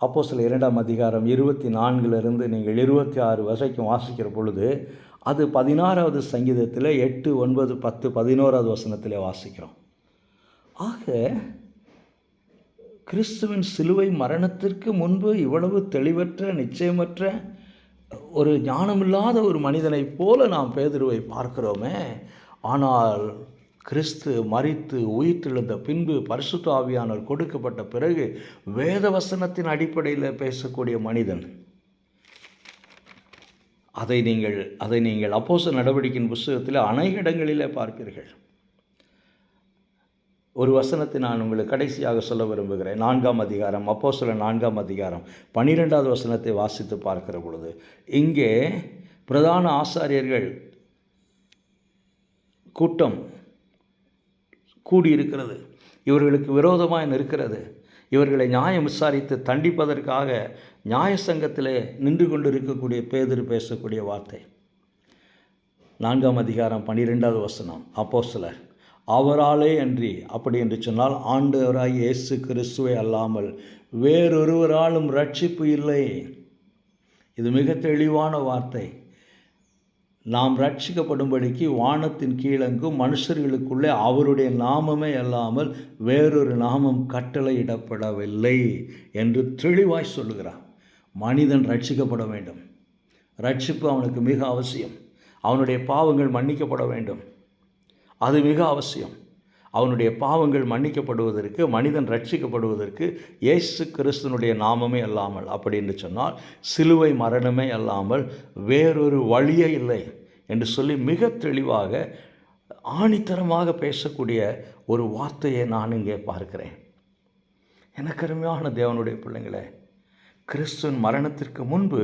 அப்போஸ்தலர் 2ஆம் அதிகாரம் 24லிருந்து நீங்கள் 26 வரைக்கும் வாசிக்கிற பொழுது அது 16வது சங்கீதத்தில் 8, 9, 10, 11வது வசனத்தில் வாசிக்கிறோம். ஆக கிறிஸ்துவின் சிலுவை மரணத்திற்கு முன்பு இவ்வளவு தெளிவற்ற, நிச்சயமற்ற, ஒரு ஞானமில்லாத ஒரு மனிதனைப் போல நாம் பேதுருவை பார்க்கிறோமே. ஆனால் கிறிஸ்து மரித்து உயிர்த்தெழுந்த பின்பு பரிசுத்த ஆவியானவர் கொடுக்கப்பட்ட பிறகு வேத வசனத்தின் அடிப்படையில் பேசக்கூடிய மனிதன். அதை நீங்கள் அப்போஸ்தலர் நடவடிக்கையின் புத்தகத்தில் அநேக இடங்களிலே பார்ப்பீர்கள். ஒரு வசனத்தை நான் உங்களுக்கு கடைசியாக சொல்ல விரும்புகிறேன். 4ஆம் அதிகாரம், அப்போஸ்தலர் 4ஆம் அதிகாரம் 12வது வசனத்தை வாசித்து பார்க்கிற பொழுது, இங்கே பிரதான ஆசாரியர்கள் கூட்டம் கூடியிருக்கிறது. இவர்களுக்கு விரோதமாக இருக்கிறது. இவர்களை நியாயம் விசாரித்து தண்டிப்பதற்காக நியாய சங்கத்திலே நின்று கொண்டிருக்கக்கூடிய பேதுரு பேசக்கூடிய வார்த்தை. 4ஆம் அதிகாரம் 12வது வசனம், அப்போஸ்தலர், அவராலே அன்றி, அப்படி என்று சொன்னால் ஆண்டவராய் இயேசு கிறிஸ்துவை அல்லாமல் வேறொருவராலும் ரட்சிப்பு இல்லை. இது மிக தெளிவான வார்த்தை. நாம் ரட்சிக்கப்படும்படிக்கு வானத்தின் கீழெங்கும் மனுஷர்களுக்குள்ளே அவருடைய நாமமே அல்லாமல் வேறொரு நாமம் கட்டளையிடப்படவில்லை என்று தெளிவாய் சொல்லுகிறார். மனிதன் ரட்சிக்கப்பட வேண்டும். ரட்சிப்பு அவனுக்கு மிக அவசியம். அவனுடைய பாவங்கள் மன்னிக்கப்பட வேண்டும். அது மிக அவசியம். அவனுடைய பாவங்கள் மன்னிக்கப்படுவதற்கு, மனிதன் ரட்சிக்கப்படுவதற்கு இயேசு கிறிஸ்துனுடைய நாமமே அல்லாமல், அப்படி என்று சொன்னால் சிலுவை மரணமே அல்லாமல் வேறொரு வழியே இல்லை என்று சொல்லி மிக தெளிவாக ஆணித்தரமாக பேசக்கூடிய ஒரு வார்த்தையை நான் இங்கே பார்க்கிறேன். எனக்கு அருமையான தேவனுடைய பிள்ளைங்களே, கிறிஸ்துவின் மரணத்திற்கு முன்பு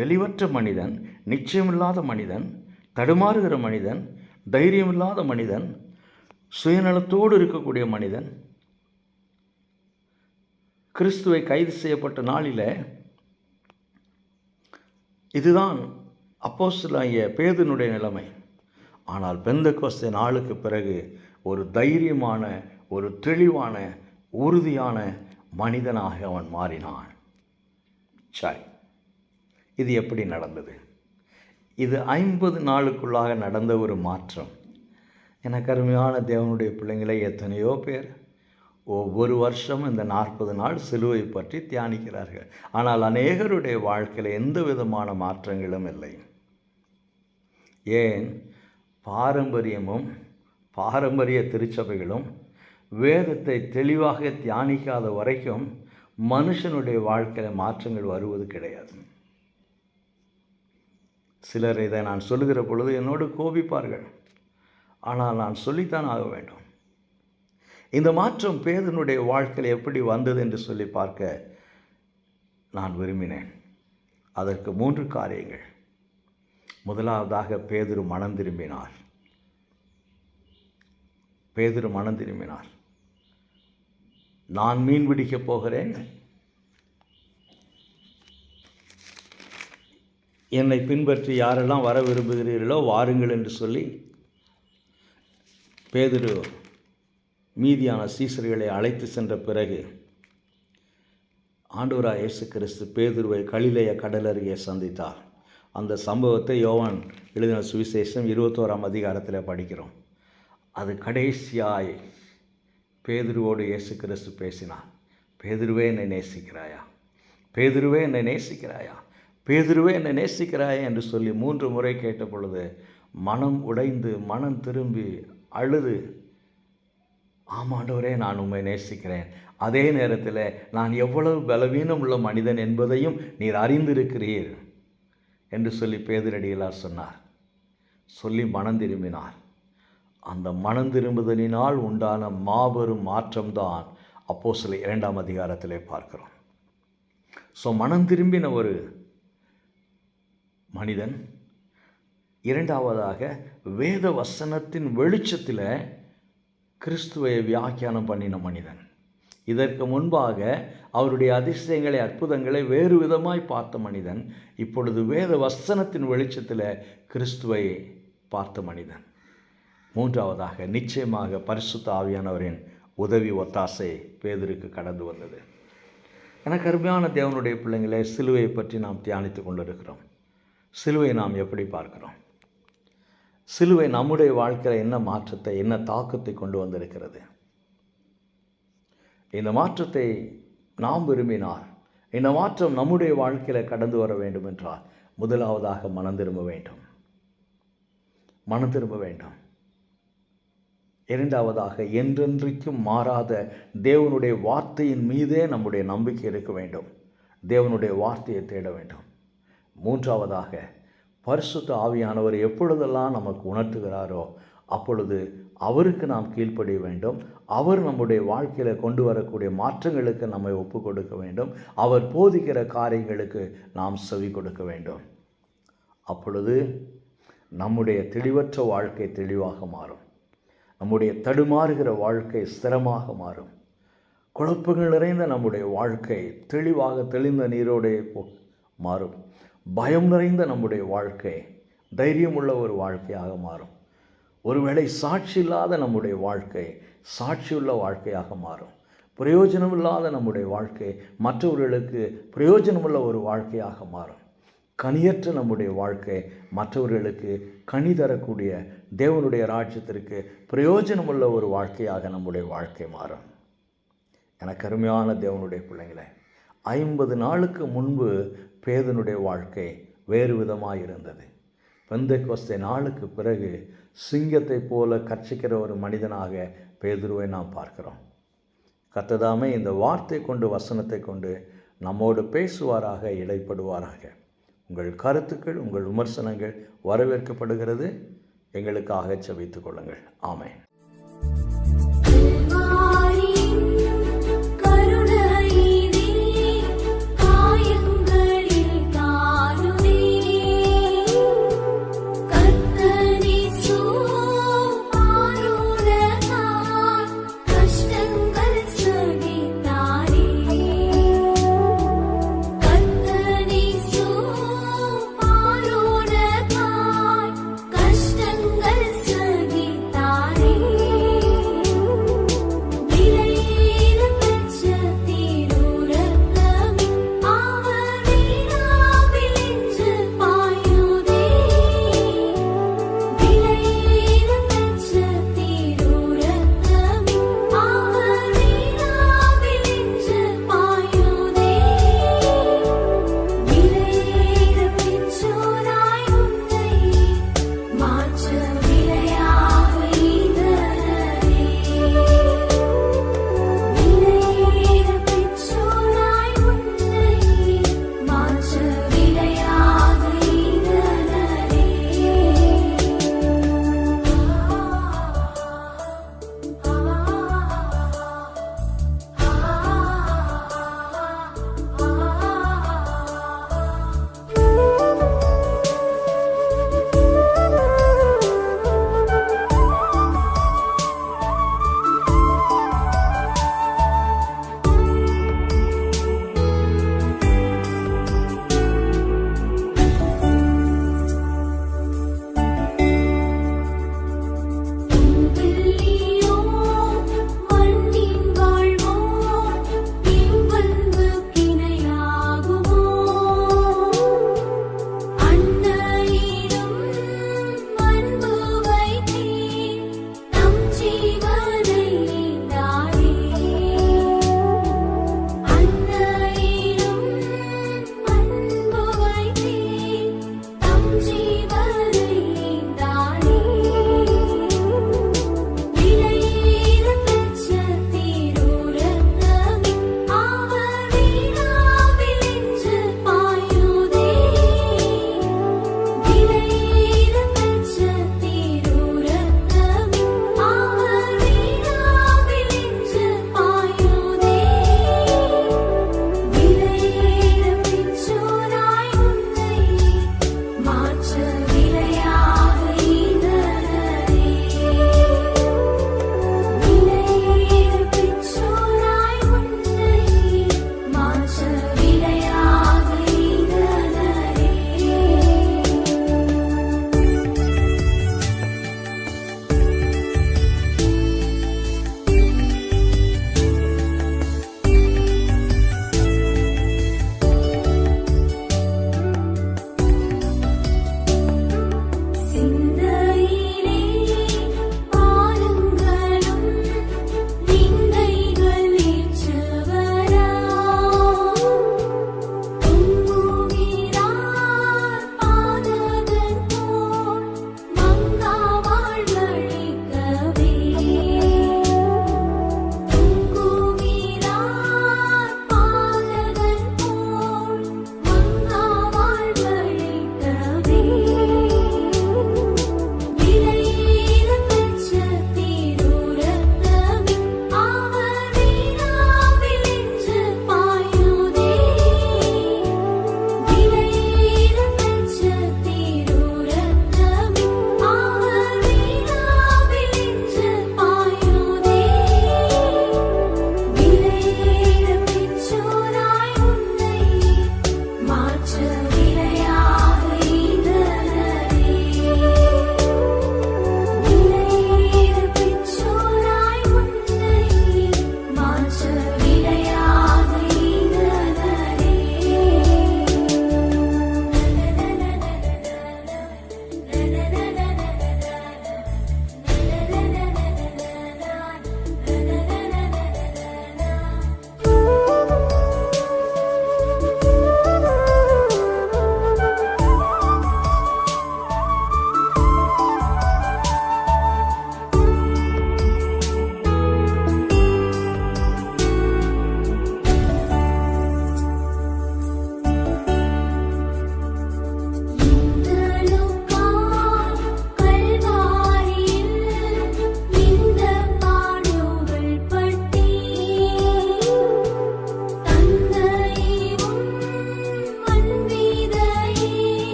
தெளிவற்ற மனிதன், நிச்சயமில்லாத மனிதன், தடுமாறுகிற மனிதன், தைரியமில்லாத மனிதன், சுயநலத்தோடு இருக்கக்கூடிய மனிதன், கிறிஸ்துவை கைது செய்யப்பட்ட நாளில் இதுதான் அப்போஸ்தலனாகிய பேதுருவினுடைய நிலைமை. ஆனால் பெந்தெக்கோஸ்தே நாளுக்கு பிறகு ஒரு தைரியமான, ஒரு தெளிவான, உறுதியான மனிதனாக அவன் மாறினான். சரி, இது எப்படி நடந்தது? இது 50 நாளுக்குள்ளாக நடந்த ஒரு மாற்றம். எனக்கு அருமையான தேவனுடைய பிள்ளைங்களே, எத்தனையோ பேர் ஒவ்வொரு வருஷம் இந்த 40 நாள் சிலுவை பற்றி தியானிக்கிறார்கள். ஆனால் அநேகருடைய வாழ்க்கையில் எந்த விதமான மாற்றங்களும் இல்லை. ஏன்? பாரம்பரியமும் பாரம்பரிய திருச்சபைகளும் வேதத்தை தெளிவாக தியானிக்காத வரைக்கும் மனுஷனுடைய வாழ்க்கையில் மாற்றங்கள் வருவது கிடையாது. சிலர் இதை நான் சொல்லுகிற பொழுது என்னோடு கோபிப்பார்கள். ஆனால் நான் சொல்லித்தான் ஆக வேண்டும். இந்த மாற்றம் பேதுருவினுடைய வாழ்க்கையில் எப்படி வந்தது என்று சொல்லி பார்க்க நான் விரும்பினேன். அதற்கு 3 காரியங்கள். முதலாவதாக, பேதுரு மனம் திரும்பினார். பேதுரு மனம் திரும்பினார். நான் மீன் பிடிக்கப் போகிறேன், என்னை பின்பற்றி யாரெல்லாம் வர விரும்புகிறீர்களோ வாருங்கள் என்று சொல்லி பேதுரு மீதியான சீசர்களை அழைத்து சென்ற பிறகு ஆண்டவராகிய இயேசு கிறிஸ்து பேதுருவை கலிலேய கடல் அருகே சந்தித்தார். அந்த சம்பவத்தை யோவான் எழுதின சுவிசேஷம் 21ஆம் அதிகாரத்தில் படிக்கிறோம். அது கடைசியாய் பேதுருவோடு இயேசு கிறிஸ்து பேசினார். பேதுருவே என்னை நேசிக்கிறாயா? பேதுருவே என்னை நேசிக்கிறாயா? பேதுருவே என்னை நேசிக்கிறாயா என்று சொல்லி 3 முறை கேட்ட பொழுது மனம் உடைந்து, மனம் திரும்பி அழுது, ஆமாண்டவரே, நான் உம்மை நேசிக்கிறேன். அதே நேரத்தில் நான் எவ்வளவு பலவீனம் உள்ள மனிதன் என்பதையும் நீர் அறிந்திருக்கிறீர் என்று சொல்லி பேதுரடிகளார் சொன்னார். சொல்லி மனம் திரும்பினார். அந்த மனம் திரும்புதலினால் உண்டான மாபெரும் மாற்றம்தான் அப்போஸ்தலர் 2ஆம் அதிகாரத்திலே பார்க்கிறோம். ஸோ மனம் திரும்பின ஒரு மனிதன். இரண்டாவதாக, வேத வசனத்தின் வெளிச்சத்தில் கிறிஸ்துவை வியாக்கியானம் பண்ணின மனிதன். இதற்கு முன்பாக அவருடைய அதிசயங்களை, அற்புதங்களை வேறு விதமாய் பார்த்த மனிதன் இப்பொழுது வேத வசனத்தின் வெளிச்சத்தில் கிறிஸ்துவை பார்த்த மனிதன். மூன்றாவதாக, நிச்சயமாக பரிசுத்த ஆவியானவரின் உதவி, ஒத்தாசை பேதுருக்கு கடந்து வந்தது. எனக்கு அருமையான தேவனுடைய பிள்ளைங்களே, சிலுவையை பற்றி நாம் தியானித்து கொண்டிருக்கிறோம். சிலுவை நாம் எப்படி பார்க்கிறோம்? சிலுவை நம்முடைய வாழ்க்கையில் என்ன மாற்றத்தை, என்ன தாக்கத்தை கொண்டு வந்திருக்கிறது? இந்த மாற்றத்தை நாம் விரும்பினார், இந்த மாற்றம் நம்முடைய வாழ்க்கையில் கடந்து வர வேண்டும் என்றால் முதலாவதாக மனம் திரும்ப வேண்டும். மனம் திரும்ப வேண்டும். இரண்டாவதாக, என்றென்றைக்கும் மாறாத தேவனுடைய வார்த்தையின் மீதே நம்முடைய நம்பிக்கை இருக்க வேண்டும். தேவனுடைய வார்த்தையை தேட வேண்டும். மூன்றாவதாக, பரிசுத்த ஆவியானவர் எப்பொழுதெல்லாம் நமக்கு உணர்த்துகிறாரோ அப்பொழுது அவருக்கு நாம் கீழ்ப்படிய வேண்டும். அவர் நம்முடைய வாழ்க்கையில் கொண்டு வரக்கூடிய மாற்றங்களுக்கு நம்மை ஒப்பு கொடுக்க வேண்டும். அவர் போதிக்கிற காரியங்களுக்கு நாம் செவி கொடுக்க வேண்டும். அப்பொழுது நம்முடைய தெளிவற்ற வாழ்க்கை தெளிவாக மாறும். நம்முடைய தடுமாறுகிற வாழ்க்கை ஸ்திரமாக மாறும். குழப்பங்கள் நிறைந்த நம்முடைய வாழ்க்கை தெளிவாக தெளிந்த நீரோடே மாறும். பயம் நிறைந்த நம்முடைய வாழ்க்கை தைரியமுள்ள ஒரு வாழ்க்கையாக மாறும். ஒருவேளை சாட்சி இல்லாத நம்முடைய வாழ்க்கை சாட்சியுள்ள வாழ்க்கையாக மாறும். பிரயோஜனமில்லாத நம்முடைய வாழ்க்கை மற்றவர்களுக்கு பிரயோஜனமுள்ள ஒரு வாழ்க்கையாக மாறும். கனியற்ற நம்முடைய வாழ்க்கை மற்றவர்களுக்கு கனி தரக்கூடிய தேவனுடைய ராஜ்யத்திற்கு பிரயோஜனமுள்ள ஒரு வாழ்க்கையாக நம்முடைய வாழ்க்கை மாறும். எனக்கு அருமையான தேவனுடைய பிள்ளைங்களே, 50 நாளுக்கு முன்பு பேதுனுடைய வாழ்க்கை வேறு விதமாக இருந்தது. பெந்தெக்கோஸ்தே நாளுக்கு பிறகு சிங்கத்தை போல கர்ச்சிக்கிற ஒரு மனிதனாக பேதுருவை நாம் பார்க்கிறோம். கர்த்தர் இந்த வார்த்தை கொண்டு வசனத்தை கொண்டு நம்மோடு பேசுவாராக, இடைப்படுவாராக. உங்கள் கருத்துக்கள், உங்கள் விமர்சனங்கள் வரவேற்கப்படுகிறது. எங்களுக்காக ஜெபித்துக் கொள்ளுங்கள். ஆமென்.